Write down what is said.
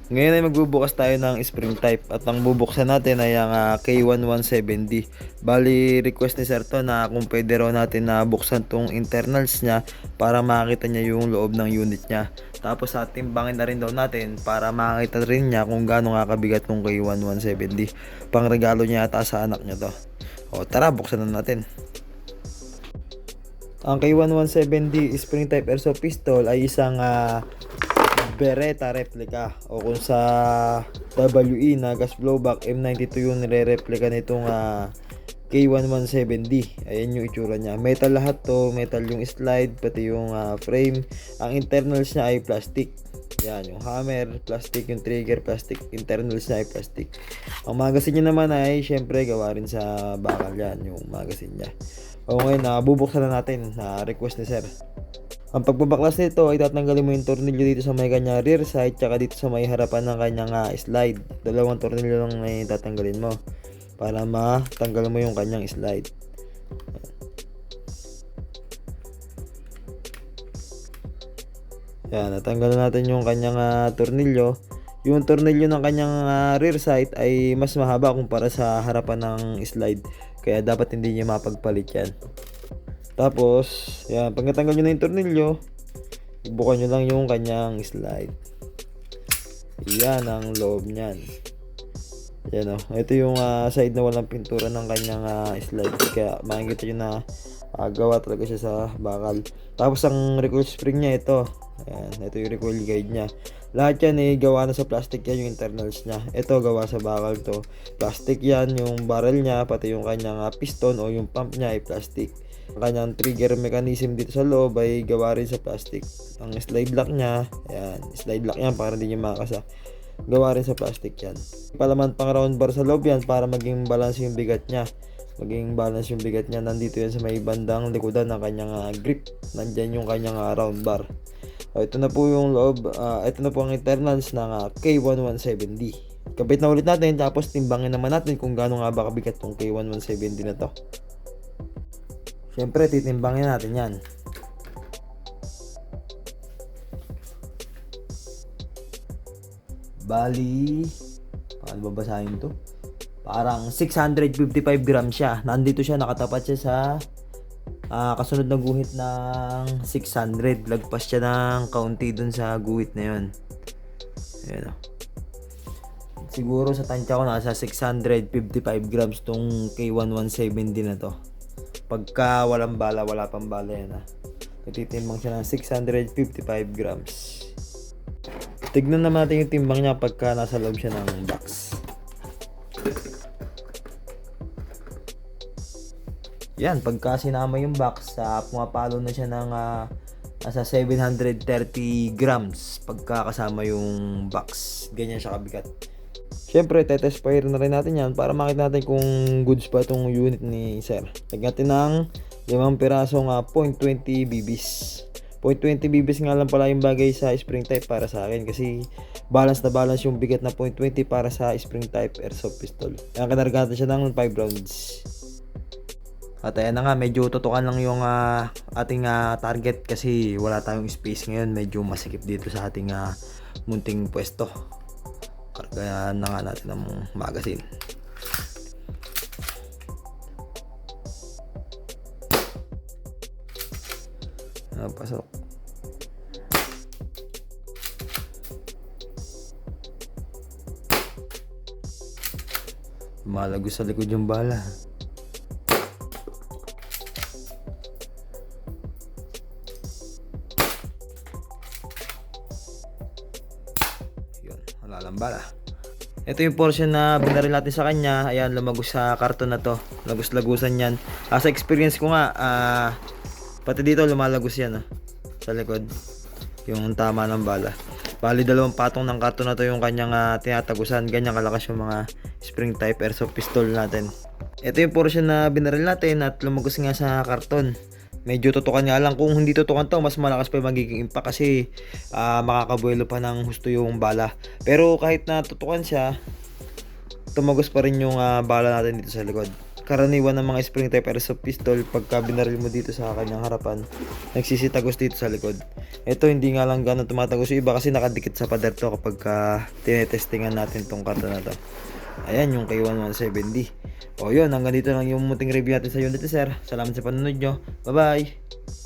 Ngayon ay magbubukas tayo ng spring type at ang bubuksan natin ay ang K1170. Bali request ni Sir to na kung pwede raw natin na buksan tong internals niya para makita niya yung loob ng unit niya. Tapos timbangin na rin daw natin para makita rin niya kung gaano kakabigat tong K1170. Pang regalo niya ata sa anak niya to. O tara, buksan na natin. Ang K1170 spring type airsoft pistol ay isang Beretta replica o kung sa WE na gas blowback M92 yung nire-replica nitong K1170. Ayan yung itsura niya. Metal lahat to, metal yung slide pati yung frame. Ang internals niya ay plastic. Yan, yung hammer, plastic, yung trigger, plastic, internals niya ay plastic. Ang magazine niya naman ay syempre gawa rin sa bakal yan, yung magazine niya. O ngayon, bubuksan na natin na request ni Sir. Ang pagbabaklas nito ay tatanggalin mo yung tornilyo dito sa may kanya rear side tsaka dito sa may harapan ng kanyang slide. Dalawang tornilyo lang na tatanggalin mo para matanggal mo yung kanyang slide. Yan, natanggal natin yung kanyang tornilyo. Yung tornilyo ng kanyang rear side ay mas mahaba kumpara sa harapan ng slide. Kaya dapat hindi niya mapagpalit yan. Tapos, yan, pag natanggal nyo na yung tornilyo, ibukan nyo lang yung kanyang slide. Yan ang loob nyan. Yan o. Ito yung side na walang pintura ng kanyang slide. Kaya makikita nyo na gawa talaga siya sa bakal. Tapos ang recoil spring niya ito. Ayan, ito yung recoil guide niya. Lahat yan gawa na sa plastic yan yung internals niya. Ito gawa sa bakal to. Plastic yan yung barrel niya, pati yung kanyang piston o yung pump niya ay plastic. Ang kanyang trigger mechanism dito sa loob ay gawa rin sa plastic. Ang slide lock niya, ayan, slide lock yan para hindi niya makasa. Gawa rin sa plastic yan. Palaman pang round bar sa loob yan para maging balance yung bigat niya. Maging balance yung bigat niya. Nandito yan sa may bandang likudan ng kanyang grip. Nandyan yung kanyang round bar. Ito na po yung loob. Ito na po ang internals ng K1170. Kabit na ulit natin tapos timbangin naman natin kung gaano nga ba kabigat tong K1170 na to. Siyempre, titimbangin natin yan. Bali, paano babasahin to? Parang 655 grams siya. Nandito siya, nakatapat siya sa kasunod na guhit ng 600. Lagpas siya ng kaunti dun sa guhit na yun. Ayan o. Siguro sa tansya ko nasa 655 grams tong K1170 na to. Pagka walang bala, wala pang bala yan natitimbang siya ng 655 grams. Tignan naman natin yung timbang niya pagka nasa loob siya ng box. Yan, pagka sinama yung box, pumapalo na siya ng nasa 730 grams pagka kasama yung box. Ganyan siya kabigat. Siyempre, tetest fire na rin natin yan para makita natin kung goods pa itong unit ni Sir. Lagyan natin ng 5 pirasong 0.20 BBs. 0.20 BBs nga lang pala yung bagay sa spring type para sa akin kasi balance na balance yung bigat na 0.20 para sa spring type airsoft pistol. Kaya kanargatan siya ng 5 rounds. At ayan na nga, medyo tutukan lang yung ating target kasi wala tayong space ngayon. Medyo masikip dito sa ating munting pwesto. Kaya na nga natin ang magazine. Pasok. Malago sa likod yung bala. Yun, wala lang bala. Ito yung portion na binaril natin sa kanya. Ayan, lumagos sa karton na to. Lagos-lagusan yan. Sa experience ko nga, pati dito lumalagos yan sa likod. Yung tama ng bala. Bali, 2 patong ng karton na to yung kanyang tinatagusan. Ganyan kalakas yung mga spring type airsoft pistol natin. Ito yung portion na binaril natin at lumagos nga sa karton. Medyo tutukan nga lang. Kung hindi tutukan to, mas malakas pa yung magiging impact kasi makakabuelo pa ng husto yung bala. Pero kahit na tutukan siya, tumagos pa rin yung bala natin dito sa likod. karaniwan ng mga spring type airsoft pistol, pagka binaril mo dito sa kanyang harapan, nagsisitagos dito sa likod. Ito hindi nga lang gano'ng tumatagos yung iba kasi nakadikit sa pader to kapag tinetestingan natin tong karton na to. Ayan yung K1170. O yun, hanggang dito lang yung muting review natin sa unit sir. Salamat sa panonood nyo. Bye bye!